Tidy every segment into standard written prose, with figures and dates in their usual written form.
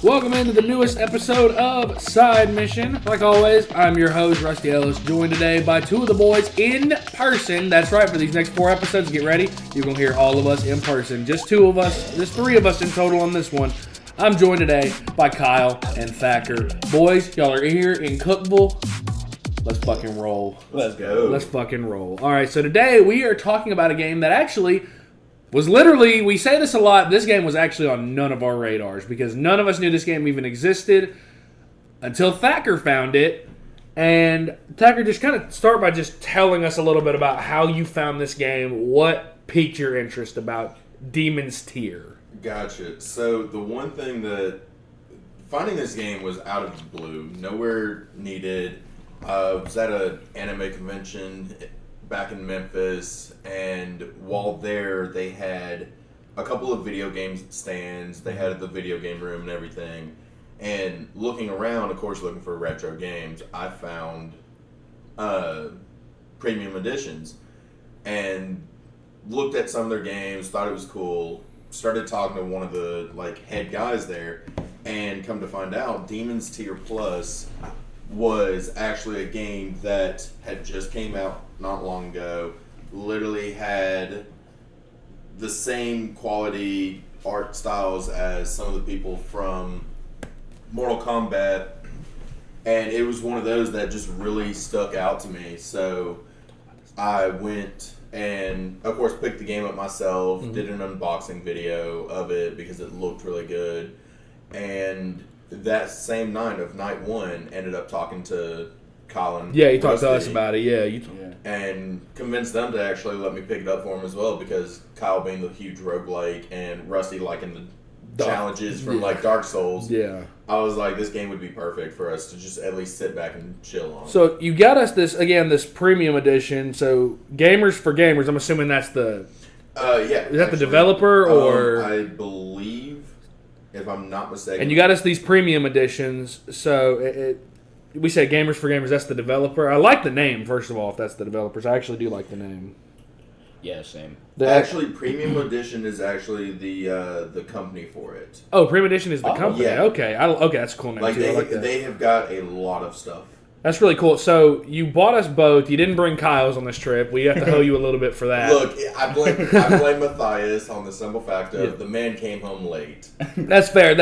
Welcome into the newest episode of Side Mission. Like always, I'm your host, Rusty Ellis, joined today by two of the boys in person. That's right, for these next 4 episodes, get ready. You're going to hear all of us in person. Just 2 of us, there's 3 of us in total on this one. I'm joined today by Kyle and Thacker. Boys, y'all are here in Cookville. Let's fucking roll. Let's go. Let's fucking roll. All right, so today we are talking about a game that actually was literally, we say this a lot, this game was actually on none of our radars because none of us knew this game even existed until Thacker found it. And Thacker, just kind of start by just telling us a little bit about how you found this game, what piqued your interest about Demon's Tier. Gotcha. So the one thing that finding this game was out of the blue, nowhere needed. Was at an anime convention back in Memphis, and while there, they had a couple of video game stands. They had the video game room and everything. And looking around, of course, looking for retro games, I found premium editions and looked at some of their games, thought it was cool, started talking to one of the head guys there, and come to find out, Demon's Tier Plus was actually a game that had just came out not long ago, literally had the same quality art styles as some of the people from Mortal Kombat, and it was one of those that just really stuck out to me. So I went and, of course, picked the game up myself, did an unboxing video of it because it looked really good, and that same night of night 1, ended up talking to Colin. Yeah, he talked to us about it. Yeah, and convinced them to actually let me pick it up for him as well, because Kyle being the huge roguelike and Rusty liking the challenges from Dark Souls. Yeah, I was like, this game would be perfect for us to just at least sit back and chill on. So you got us this premium edition. So Gamers for Gamers. I'm assuming that's the. Is that the developer or? I believe, if I'm not mistaken. And you got us these premium editions. So we say Gamers for Gamers. That's the developer. I like the name, first of all. If that's the developers, I actually do like the name. Yeah, same. Actually, Premium Edition is actually the company for it. Oh, Premium Edition is the company. Yeah. Okay, that's a cool name too. I like that. They have got a lot of stuff. That's really cool. So you bought us both. You didn't bring Kyle's on this trip. We have to owe you a little bit for that. Look, I blame Matthias on the simple fact of the man came home late. That's fair.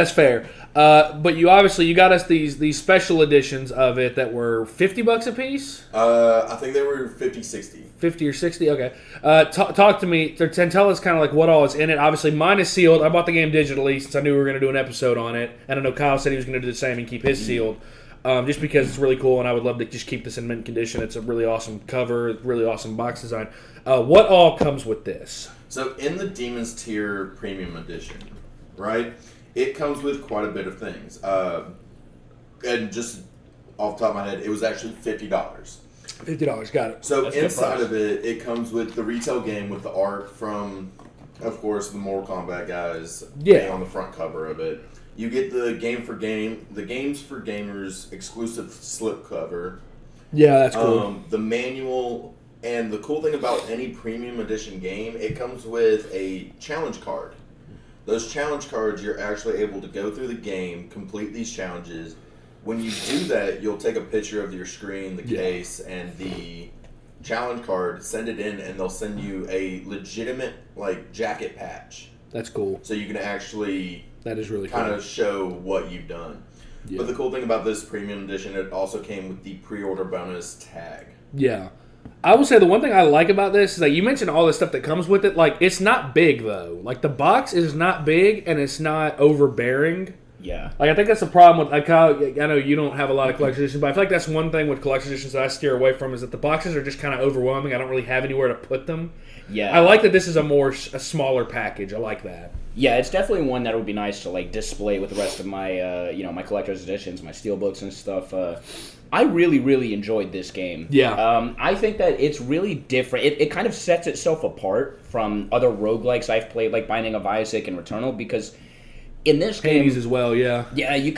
But you got us these special editions of it that were $50 a piece. I think they were 50, 60. 50 or 60. Okay. Talk to me and tell us kind of what all is in it. Obviously, mine is sealed. I bought the game digitally since I knew we were going to do an episode on it, and I know Kyle said he was going to do the same and keep his sealed. Just because it's really cool, and I would love to just keep this in mint condition. It's a really awesome cover, really awesome box design. What all comes with this? So in the Demon's Tier Premium Edition, right, it comes with quite a bit of things. And just off the top of my head, it was actually $50. $50, got it. So inside of it, it comes with the retail game with the art from, of course, the Mortal Kombat guys being on the front cover of it. You get the Games for Gamers exclusive slipcover. Yeah, that's cool. The manual, and the cool thing about any premium edition game, it comes with a challenge card. Those challenge cards, you're actually able to go through the game, complete these challenges. When you do that, you'll take a picture of your screen, the case, and the challenge card, send it in, and they'll send you a legitimate jacket patch. That's cool. So you can actually... That is really kind of show what you've done. Yeah. But the cool thing about this premium edition, it also came with the pre-order bonus tag. Yeah. I will say the one thing I like about this is that you mentioned all the stuff that comes with it. It's not big, though. The box is not big, and it's not overbearing. Yeah. I think that's the problem with, Kyle, I know you don't have a lot of collection editions, but I feel like that's one thing with collection editions that I steer away from is that the boxes are just kind of overwhelming. I don't really have anywhere to put them. Yeah. I like that this is a smaller package. I like that. Yeah, it's definitely one that would be nice to display with the rest of my my collector's editions, my steelbooks and stuff. I really, really enjoyed this game. Yeah. I think that it's really different. It kind of sets itself apart from other roguelikes I've played, like Binding of Isaac and Returnal, because in this game... Hades as well, yeah. Yeah, you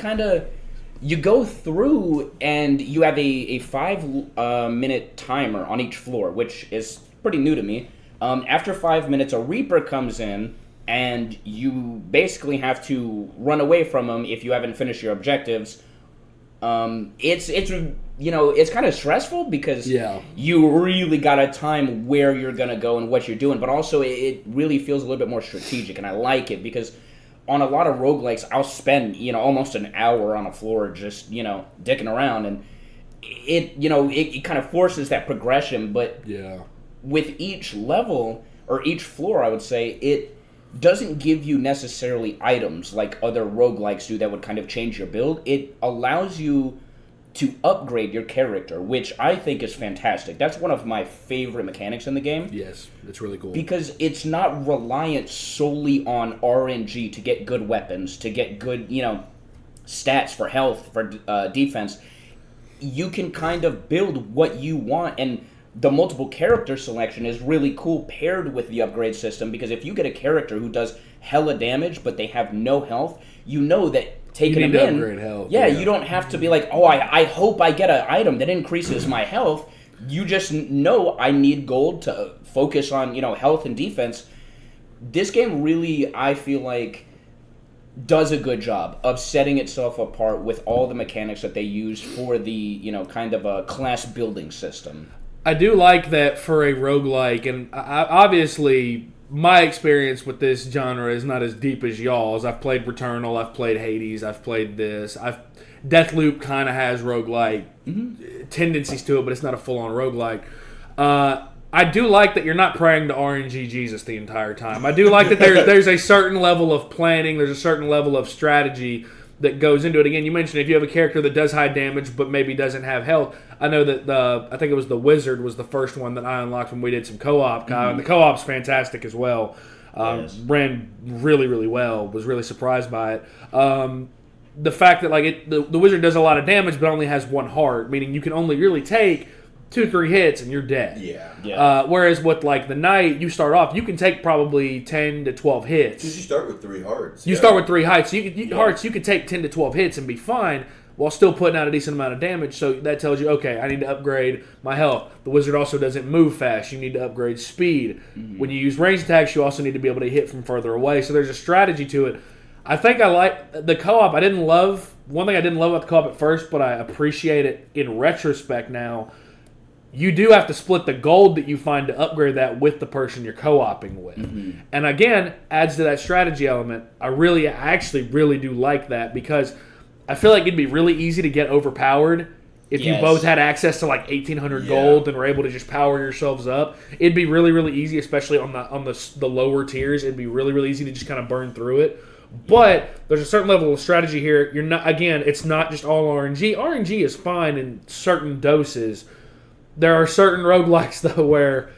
go through and you have a 5-minute timer on each floor, which is pretty new to me. After 5 minutes, a Reaper comes in, and you basically have to run away from them if you haven't finished your objectives. It's kind of stressful because you really got to time where you're going to go and what you're doing, but also it really feels a little bit more strategic, and I like it because on a lot of roguelikes, I'll spend, almost an hour on a floor just, dicking around, and it kind of forces that progression, but with each level, or each floor, I would say, it doesn't give you necessarily items like other roguelikes do that would kind of change your build. It allows you to upgrade your character, which I think is fantastic. That's one of my favorite mechanics in the game. Yes, it's really cool. Because it's not reliant solely on RNG to get good weapons, to get good, stats for health, for defense. You can kind of build what you want, and the multiple character selection is really cool paired with the upgrade system, because if you get a character who does hella damage but they have no health, you know that taking them in, upgrade health. You don't have to be like, I hope I get an item that increases my health. You just know I need gold to focus on, health and defense. This game really, I feel like, does a good job of setting itself apart with all the mechanics that they use for the, kind of a class building system. I do like that for a roguelike, and obviously my experience with this genre is not as deep as y'all's. I've played Returnal, I've played Hades, I've played this. Deathloop kind of has roguelike tendencies to it, but it's not a full-on roguelike. I do like that you're not praying to RNG Jesus the entire time. I do like that there's a certain level of planning, there's a certain level of strategy that goes into it. Again, you mentioned if you have a character that does high damage but maybe doesn't have health. I know that I think it was the Wizard was the first one that I unlocked when we did some co-op, Kyle, and the co-op's fantastic as well. Ran really, really well. Was really surprised by it. The fact that the Wizard does a lot of damage but only has one heart, meaning you can only really take 2-3 hits and you're dead. Whereas with the Knight, you start off, you can take probably 10 to 12 hits. Because you start with 3 hearts. You start with 3 hearts. Hearts, you could take 10 to 12 hits and be fine while still putting out a decent amount of damage. So that tells you, okay, I need to upgrade my health. The Wizard also doesn't move fast. You need to upgrade speed. When you use ranged attacks, you also need to be able to hit from further away. So there's a strategy to it. I think I like the co-op. One thing I didn't love about the co-op at first, but I appreciate it in retrospect now. You do have to split the gold that you find to upgrade that with the person you're co-oping with. And again, adds to that strategy element. I actually really do like that, because I feel like it'd be really easy to get overpowered if you both had access to 1,800 gold and were able to just power yourselves up. It'd be really, really easy, especially on the lower tiers. It'd be really, really easy to just kind of burn through it. But there's a certain level of strategy here. It's not just all RNG. RNG is fine in certain doses. There are certain roguelikes, though, where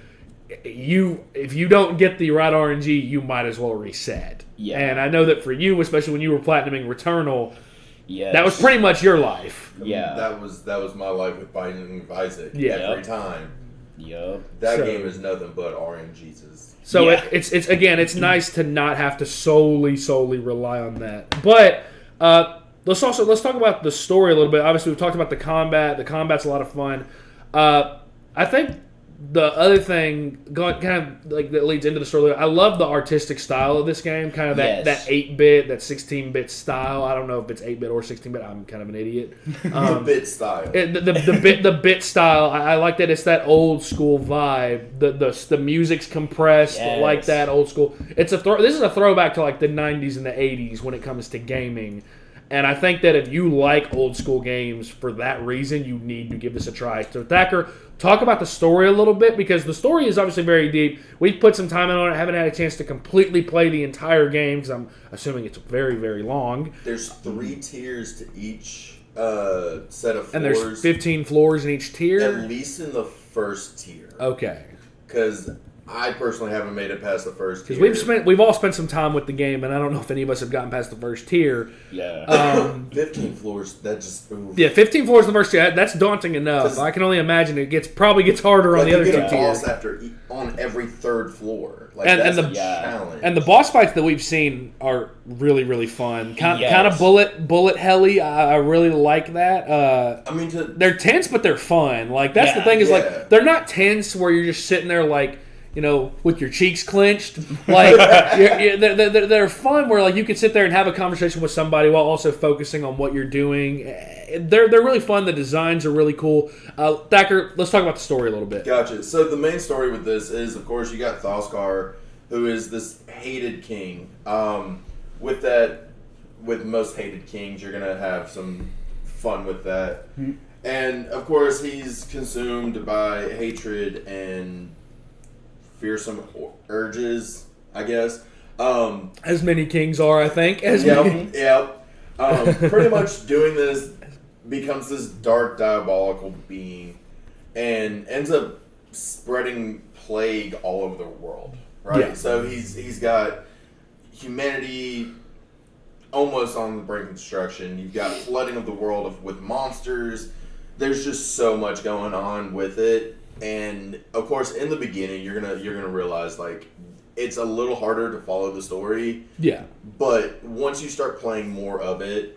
if you don't get the right RNG, you might as well reset. And I know that for you, especially when you were platinuming Returnal, that was pretty much your life. That was my life with Binding of Isaac. Every time. That game is nothing but RNGs. So it's nice to not have to solely rely on that. But let's talk about the story a little bit. Obviously, we've talked about the combat. The combat's a lot of fun. I think the other thing that leads into the story, I love the artistic style of this game, kind of that 8-bit, that 16-bit style. I don't know if it's 8-bit or 16-bit. I'm kind of an idiot. The bit style. The bit style. I like that it's that old school vibe. The music's compressed like that old school. This is a throwback to the 90s and the 80s when it comes to gaming. And I think that if you like old school games for that reason, you need to give this a try. So Thacker, talk about the story a little bit, because the story is obviously very deep. We've put some time on it. I haven't had a chance to completely play the entire game because I'm assuming it's very, very long. There's 3 tiers to each set of floors. And there's 15 floors in each tier? At least in the first tier. Okay. Because I personally haven't made it past the first tier. Because we've all spent some time with the game, and I don't know if any of us have gotten past the first tier. 15 floors, that just... Oof. 15 floors in the first tier, that's daunting enough. I can only imagine it probably gets harder on the other 2 tiers. You get a boss on every 3rd floor. That's a challenge. And the boss fights that we've seen are really, really fun. Kind of bullet helly. I really like that. They're tense, but they're fun. That's the thing is they're not tense where you're just sitting there with your cheeks clenched. Like, they're fun where, like, you can sit there and have a conversation with somebody while also focusing on what you're doing. They're really fun. The designs are really cool. Thacker, let's talk about the story a little bit. Gotcha. So the main story with this is, of course, you got Thoscar, who is this hated king. With most hated kings, you're going to have some fun with that. Mm-hmm. And, of course, he's consumed by hatred and fearsome urges, I guess. As many kings are, I think. Yep. Pretty much doing this becomes this dark, diabolical being and ends up spreading plague all over the world, right? Yeah. So he's got humanity almost on the brink of destruction. You've got flooding of the world with monsters. There's just so much going on with it, and of course, in the beginning, you're gonna realize, like, it's a little harder to follow the story. Yeah. But once you start playing more of it,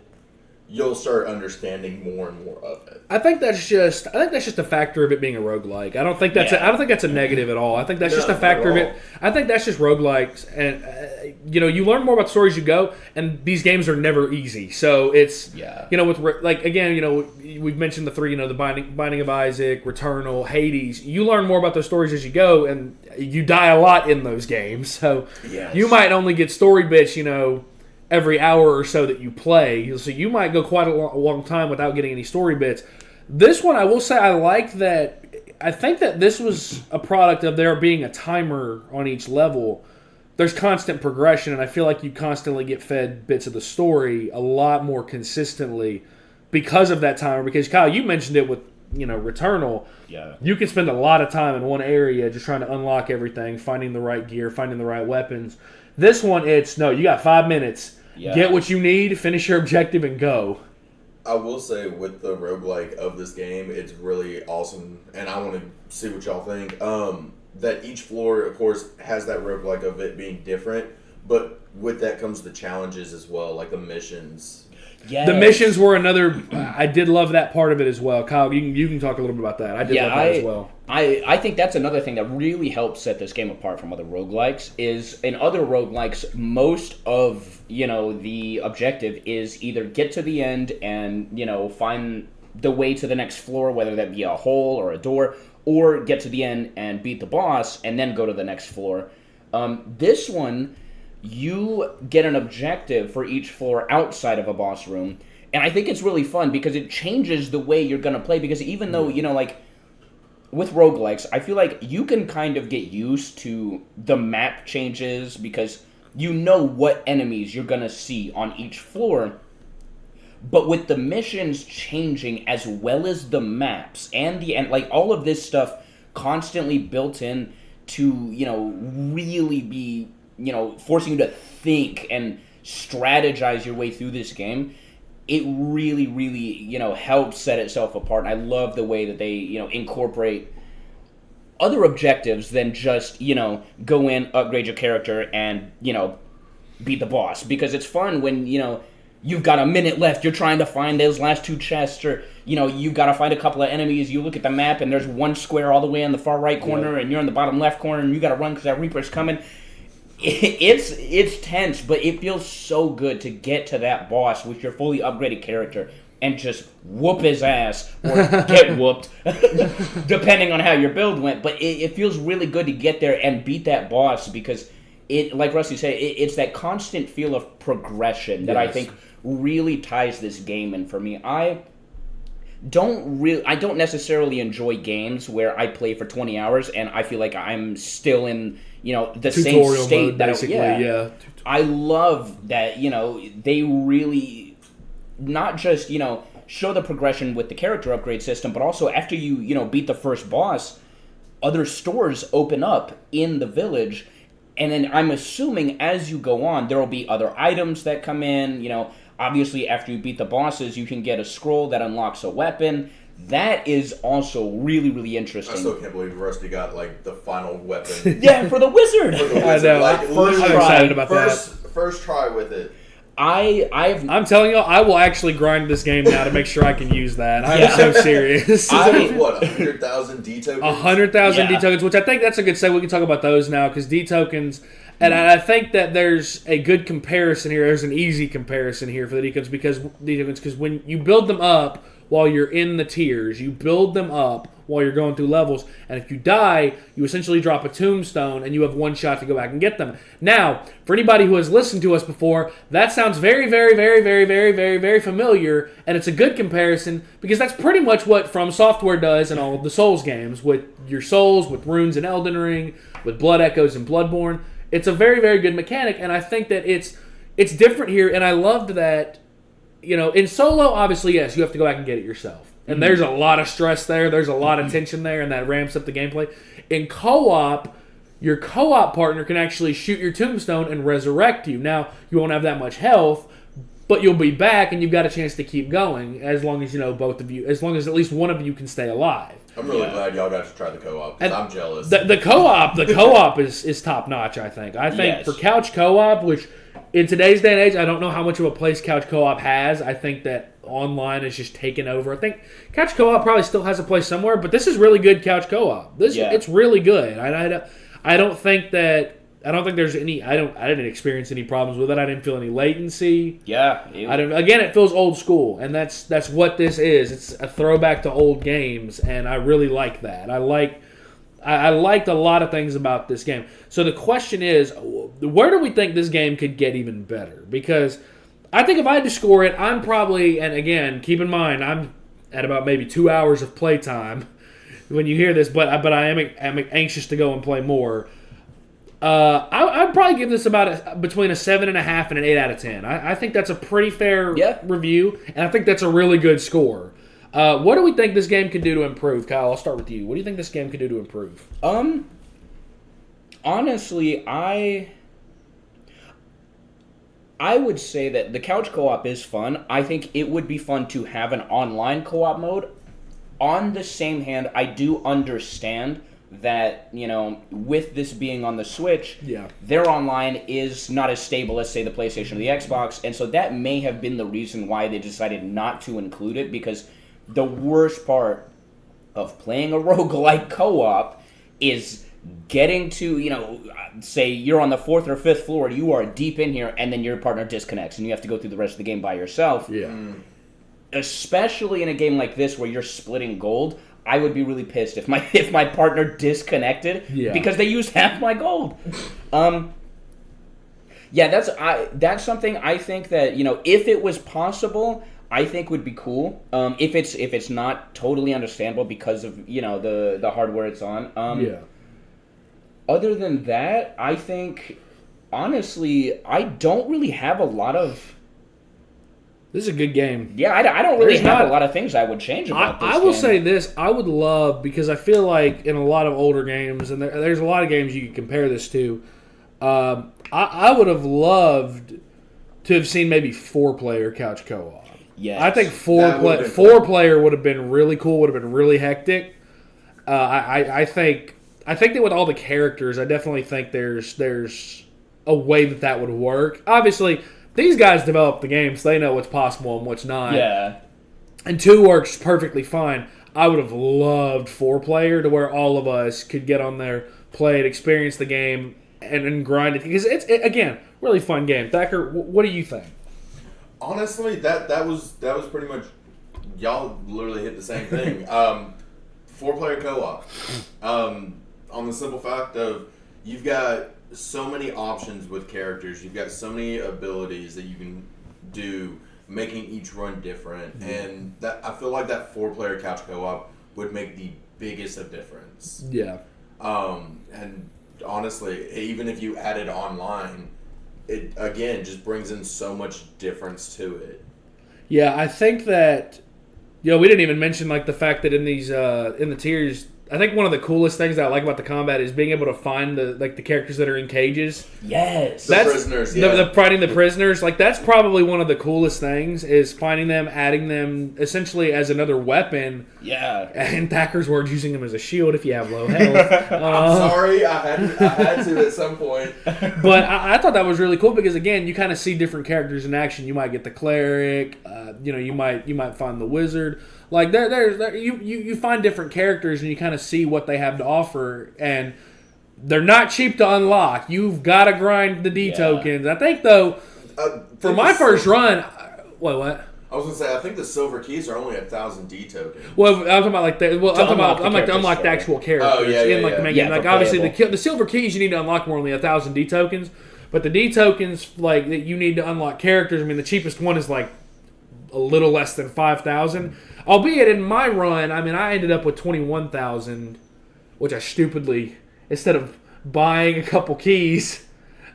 you'll start understanding more and more of it. I think that's just a factor of it being a roguelike. I don't think that's a negative at all. I think that's just a factor of it. I think that's just roguelikes, and you learn more about the story as you go, and these games are never easy. So it's with, like, again, we've mentioned the three, the Binding of Isaac, Returnal, Hades. You learn more about those stories as you go, and you die a lot in those games. So you might only get story bits, every hour or so that you play. So you might go quite a long time without getting any story bits. This one, I will say, I like that. I think that this was a product of there being a timer on each level. There's constant progression, and I feel like you constantly get fed bits of the story a lot more consistently because of that timer. Because, Kyle, you mentioned it with Returnal. Yeah. You can spend a lot of time in one area just trying to unlock everything, finding the right gear, finding the right weapons. This one, you got 5 minutes. Yeah. Get what you need, finish your objective, and go. I will say, with the roguelike of this game, it's really awesome, and I want to see what y'all think. That each floor, of course, has that roguelike of it being different, but with that comes the challenges as well, like the missions. Yes. The missions were another. I did love that part of it as well. Kyle, you can talk a little bit about that. I did love that as well. I think that's another thing that really helps set this game apart from other roguelikes is in other roguelikes, most of, the objective is either get to the end and, find the way to the next floor, whether that be a hole or a door, or get to the end and beat the boss and then go to the next floor. This one, you get an objective for each floor outside of a boss room, and I think it's really fun because it changes the way you're going to play, because even though, with roguelikes, I feel like you can kind of get used to the map changes because you know what enemies you're going to see on each floor. But with the missions changing as well as the maps and all of this stuff constantly built in to, really be, forcing you to think and strategize your way through this game, it really, really, helps set itself apart. And I love the way that they, incorporate other objectives than just, go in, upgrade your character, and, beat the boss. Because it's fun when, you've got a minute left, you're trying to find those last two chests, or, you've got to find a couple of enemies, you look at the map, and there's one square all the way in the far right corner, and you're in the bottom left corner, and you got to run because that Reaper's coming. It's tense, but it feels so good to get to that boss with your fully upgraded character and just whoop his ass or get whooped, depending on how your build went. But it feels really good to get there and beat that boss because it, like Rusty said, it's that constant feel of progression that I think really ties this game in for me. I don't necessarily enjoy games where I play for 20 hours and I feel like I'm still in the tutorial same state mode, basically. I love that they really not just show the progression with the character upgrade system, but also after you beat the first boss, other stores open up in the village, and then I'm assuming as you go on there will be other items that come in. Obviously after you beat the bosses you can get a scroll that unlocks a weapon. That is also really, really interesting. I still can't believe Rusty got the final weapon. Yeah, for the wizard. I know. I'm excited about that. First try with it. I'm telling you, I will actually grind this game now to make sure I can use that. I'm so serious. What, 100,000 D tokens? 100,000 D tokens, which I think that's a good segue. We can talk about those now because D tokens, and I think that there's a good comparison here. There's an easy comparison here for the D tokens because when you build them up while you're in the tiers, you build them up while you're going through levels, and if you die, you essentially drop a tombstone, and you have one shot to go back and get them. Now, for anybody who has listened to us before, that sounds very, very, very, very, very, very, very familiar, and it's a good comparison because that's pretty much what From Software does in all of the Souls games with your souls, with runes in Elden Ring, with Blood Echoes and Bloodborne. It's a very, very good mechanic, and I think that it's different here, and I loved that. In solo, obviously, yes, you have to go back and get it yourself. And there's a lot of stress there. There's a lot of tension there, and that ramps up the gameplay. In co-op, your co-op partner can actually shoot your tombstone and resurrect you. Now, you won't have that much health, but you'll be back, and you've got a chance to keep going as long as, both of you, as long as at least one of you can stay alive. I'm really glad y'all got to try the co-op, because I'm jealous. The co-op is top-notch, I think. I think for couch co-op, which in today's day and age, I don't know how much of a place couch co-op has. I think that online is just taken over. I think couch co-op probably still has a place somewhere, but this is really good couch co-op. It's really good. I don't think there's any. I didn't experience any problems with it. I didn't feel any latency. Yeah. Again, it feels old school, and that's what this is. It's a throwback to old games, and I really like that. I liked a lot of things about this game. So the question is, where do we think this game could get even better? Because I think if I had to score it, I'm probably, and again, keep in mind, I'm at about maybe 2 hours of playtime when you hear this, but I am anxious to go and play more. I'd probably give this between a 7.5 and an 8 out of 10. I think that's a pretty fair review, and I think that's a really good score. What do we think this game could do to improve? Kyle, I'll start with you. What do you think this game could do to improve? Honestly, I would say that the couch co-op is fun. I think it would be fun to have an online co-op mode. On the same hand, I do understand that, with this being on the Switch, their online is not as stable as, say, the PlayStation or the Xbox, and so that may have been the reason why they decided not to include it, because the worst part of playing a roguelike co-op is getting to, say you're on the 4th or 5th floor, you are deep in here, and then your partner disconnects, and you have to go through the rest of the game by yourself. Yeah. Especially in a game like this where you're splitting gold, I would be really pissed if my partner disconnected because they used half my gold. That's something I think that, if it was possible, I think would be cool. If it's not totally understandable because of the hardware it's on. Other than that, I think honestly I don't really have a lot of. This is a good game. Yeah, I don't really have a lot of things I would change about this game. I will say this. I would love, because I feel like in a lot of older games, and there's a lot of games you can compare this to, I would have loved to have seen maybe 4-player couch co-op. Yes. I think 4-player would have been really cool, would have been really hectic. I think that with all the characters, I definitely think there's a way that would work. Obviously, these guys develop the game, so they know what's possible and what's not. Yeah. And 2 works perfectly fine. I would have loved 4-player to where all of us could get on there, play it, experience the game, and grind it. Because it's again, really fun game. Thacker, what do you think? Honestly, that was pretty much, y'all literally hit the same thing. 4-player co-op. On the simple fact of you've got so many options with characters. You've got so many abilities that you can do, making each run different. Mm-hmm. And that I feel like that 4-player couch co-op would make the biggest of difference. Yeah. And honestly, even if you add it online, it again just brings in so much difference to it. Yeah, I think that we didn't even mention like the fact that in these in the tiers, I think one of the coolest things that I like about the combat is being able to find the characters that are in cages. Yes. The prisoners, yeah. The fighting the prisoners. Like, that's probably one of the coolest things is finding them, adding them essentially as another weapon. Yeah. And Thacker's words, using them as a shield if you have low health. I'm sorry, I had to at some point. But I thought that was really cool because, again, you kind of see different characters in action. You might get the cleric, you might find the wizard. Like, you find different characters and you kind of see what they have to offer, and they're not cheap to unlock. You've got to grind the D tokens. I think, though, for my first run, what? I was gonna say, I think the silver keys are only 1,000 D tokens. Well, I'm talking about to unlock the actual characters. Oh, yeah. Like, obviously, the silver keys you need to unlock more only 1,000 D tokens, but the D tokens like that you need to unlock characters. I mean, the cheapest one is like a little less than 5,000. Albeit in my run, I mean, I ended up with 21,000, which I stupidly, instead of buying a couple keys,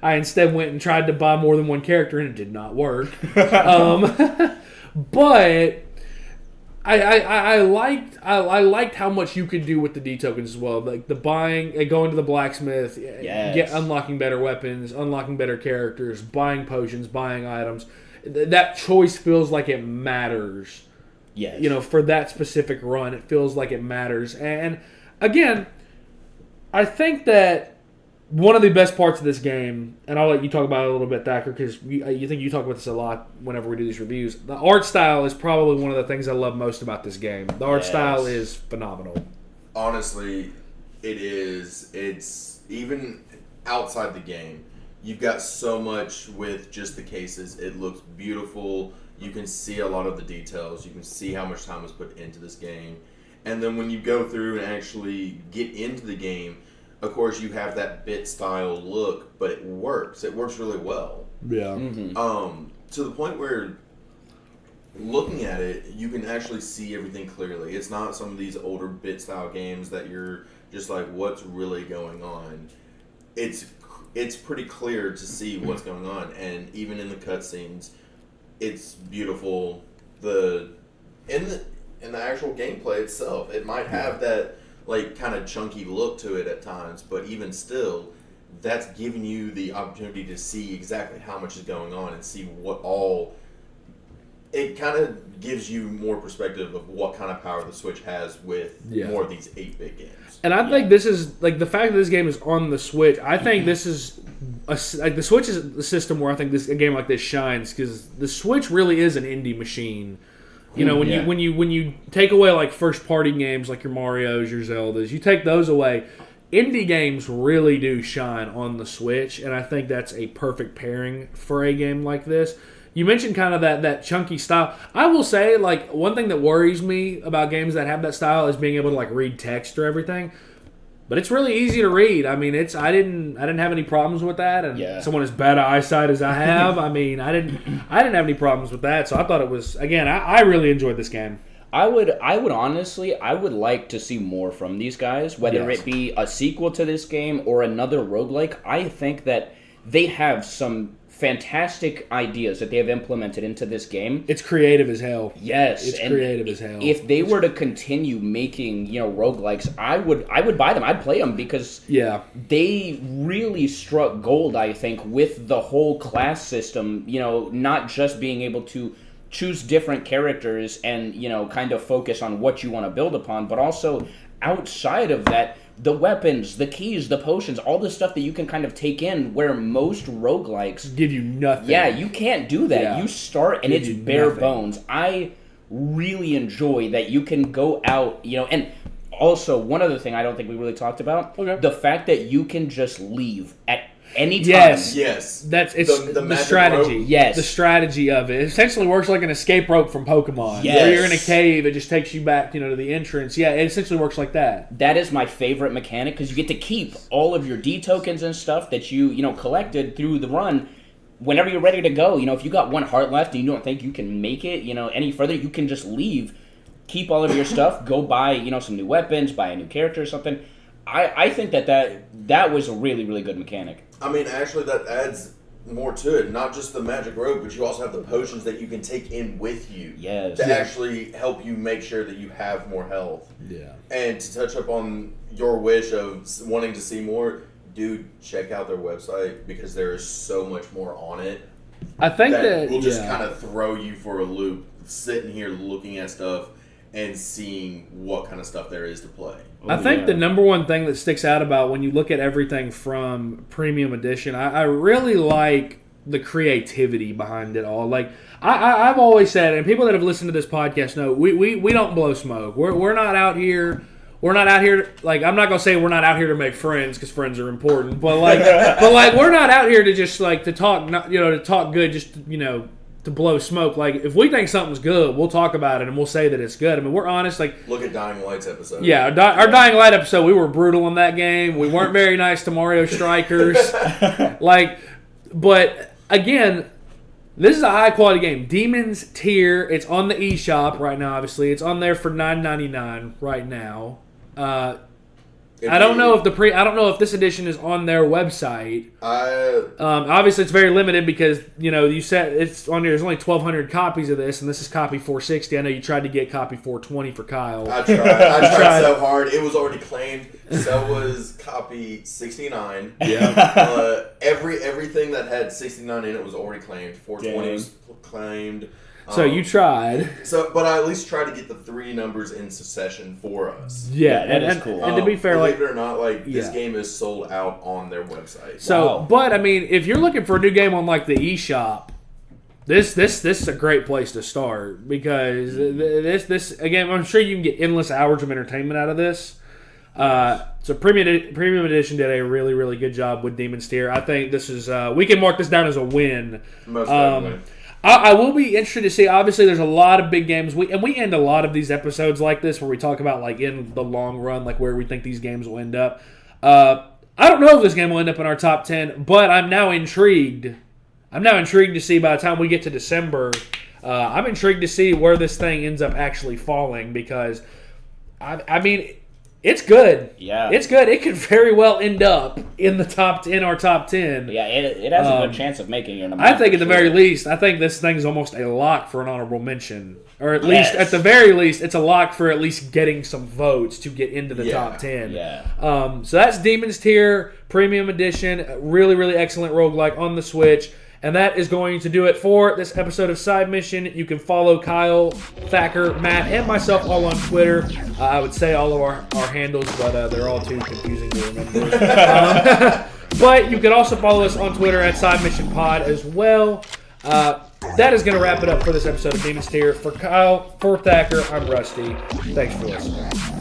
I instead went and tried to buy more than one character, and it did not work. But I liked how much you could do with the D tokens as well. Like the buying, going to the blacksmith, unlocking better weapons, unlocking better characters, buying potions, buying items. That choice feels like it matters. Yes. For that specific run, it feels like it matters. And again, I think that one of the best parts of this game, and I'll let you talk about it a little bit, Thacker, because you talk about this a lot whenever we do these reviews. The art style is probably one of the things I love most about this game. The art style is phenomenal. Honestly, it is. It's even outside the game. You've got so much with just the cases. It looks beautiful. You can see a lot of the details. You can see how much time was put into this game. And then when you go through and actually get into the game, of course, you have that bit style look, but it works. It works really well. Yeah. Mm-hmm. To the point where looking at it, you can actually see everything clearly. It's not some of these older bit style games that you're just like, what's really going on? It's pretty clear to see what's going on, and even in the cutscenes, it's beautiful. In the actual gameplay itself, it might have that like kind of chunky look to it at times, but even still, that's giving you the opportunity to see exactly how much is going on and see what all. It kind of gives you more perspective of what kind of power the Switch has with more of these 8-bit games. And I think this is, like, the fact that this game is on the Switch, I think this is, the Switch is the system where I think a game like this shines, because the Switch really is an indie machine. When you take away, like, first-party games like your Marios, your Zeldas, you take those away, indie games really do shine on the Switch, and I think that's a perfect pairing for a game like this. You mentioned kind of that chunky style. I will say, like, one thing that worries me about games that have that style is being able to, like, read text or everything. But it's really easy to read. I mean, I didn't have any problems with that. And someone as bad eyesight as I have, I mean, I didn't have any problems with that. So I thought it was, again, I really enjoyed this game. I would honestly, I would like to see more from these guys, whether it be a sequel to this game or another roguelike. I think that they have some fantastic ideas that they have implemented into this game. It's creative as hell. Yes, it's creative as hell. If they were to continue making, roguelikes, I would buy them. I'd play them because they really struck gold, I think, with the whole class system, not just being able to choose different characters and, kind of focus on what you want to build upon, but also outside of that, the weapons, the keys, the potions, all the stuff that you can kind of take in, where most roguelikes give you nothing. Yeah, you can't do that. Yeah. You start and it's bare bones. I really enjoy that you can go out, and also one other thing I don't think we really talked about, the fact that you can just leave at any time. Yes. That's the strategy. Rope. Yes. The strategy of it. It essentially works like an escape rope from Pokemon. Yes. Where you're in a cave, it just takes you back, to the entrance. Yeah, it essentially works like that. That is my favorite mechanic because you get to keep all of your D tokens and stuff that you, collected through the run. Whenever you're ready to go, if you got one heart left and you don't think you can make it, any further, you can just leave, keep all of your stuff, go buy, some new weapons, buy a new character or something. I think that was a really, really good mechanic. I mean, actually, that adds more to it. Not just the magic rope, but you also have the potions that you can take in with you. Yes. To actually help you make sure that you have more health. Yeah. And to touch up on your wish of wanting to see more, dude, check out their website because there is so much more on it. I think that will just kind of throw you for a loop, sitting here looking at stuff and seeing what kind of stuff there is to play. I think the number one thing that sticks out about when you look at everything from Premium Edition, I really like the creativity behind it all. Like I've always said, and people that have listened to this podcast know, we don't blow smoke. We're not out here. We're not out here. Like I'm not gonna say we're not out here to make friends because friends are important. But like, we're not out here to just like to talk. To talk good. Just to blow smoke. Like if we think something's good, we'll talk about it and we'll say that it's good. I mean, we're honest. Like look at Dying Light's episode. Yeah, our Dying Light episode, we were brutal in that game. We weren't very nice to Mario Strikers. But again, this is a high quality game. Demons Tier. It's on the eShop right now. Obviously, it's on there for $9.99 right now. I don't know if this edition is on their website. Obviously, it's very limited because you said it's on there. There's only 1,200 copies of this, and this is copy 460. I know you tried to get copy 420 for Kyle. I tried so hard. It was already claimed. So was copy 69. Yeah. Everything that had 69 in it was already claimed. 420 was claimed. So you tried. But I at least tried to get the 3 numbers in succession for us. Yeah, that is cool. And to be fair, believe it or not, this game is sold out on their website. So, But I mean, if you're looking for a new game on the eShop, this is a great place to start because this again, I'm sure you can get endless hours of entertainment out of this. So Premium Edition did a really, really good job with Demon's Tier. I think this is we can mark this down as a win. Most definitely. I will be interested to see. Obviously, there's a lot of big games. We end a lot of these episodes like this where we talk about in the long run, where we think these games will end up. I don't know if this game will end up in our top 10, but I'm now intrigued. I'm now intrigued to see by the time we get to December. I'm intrigued to see where this thing ends up actually falling because, I mean, it's good. Yeah. It's good. It could very well end up in our top 10. Yeah, it has a good chance of making it. I think at the very least, I think this thing's almost a lock for an honorable mention. Or at least, at the very least, it's a lock for at least getting some votes to get into the top 10. Yeah. So that's Demon's Tier, Premium Edition. Really, really excellent roguelike on the Switch. And that is going to do it for this episode of Side Mission. You can follow Kyle, Thacker, Matt, and myself all on Twitter. I would say all of our handles, but they're all too confusing to remember. But you can also follow us on Twitter at Side Mission Pod as well. That is going to wrap it up for this episode of Demon's Tier. For Kyle, for Thacker, I'm Rusty. Thanks for listening.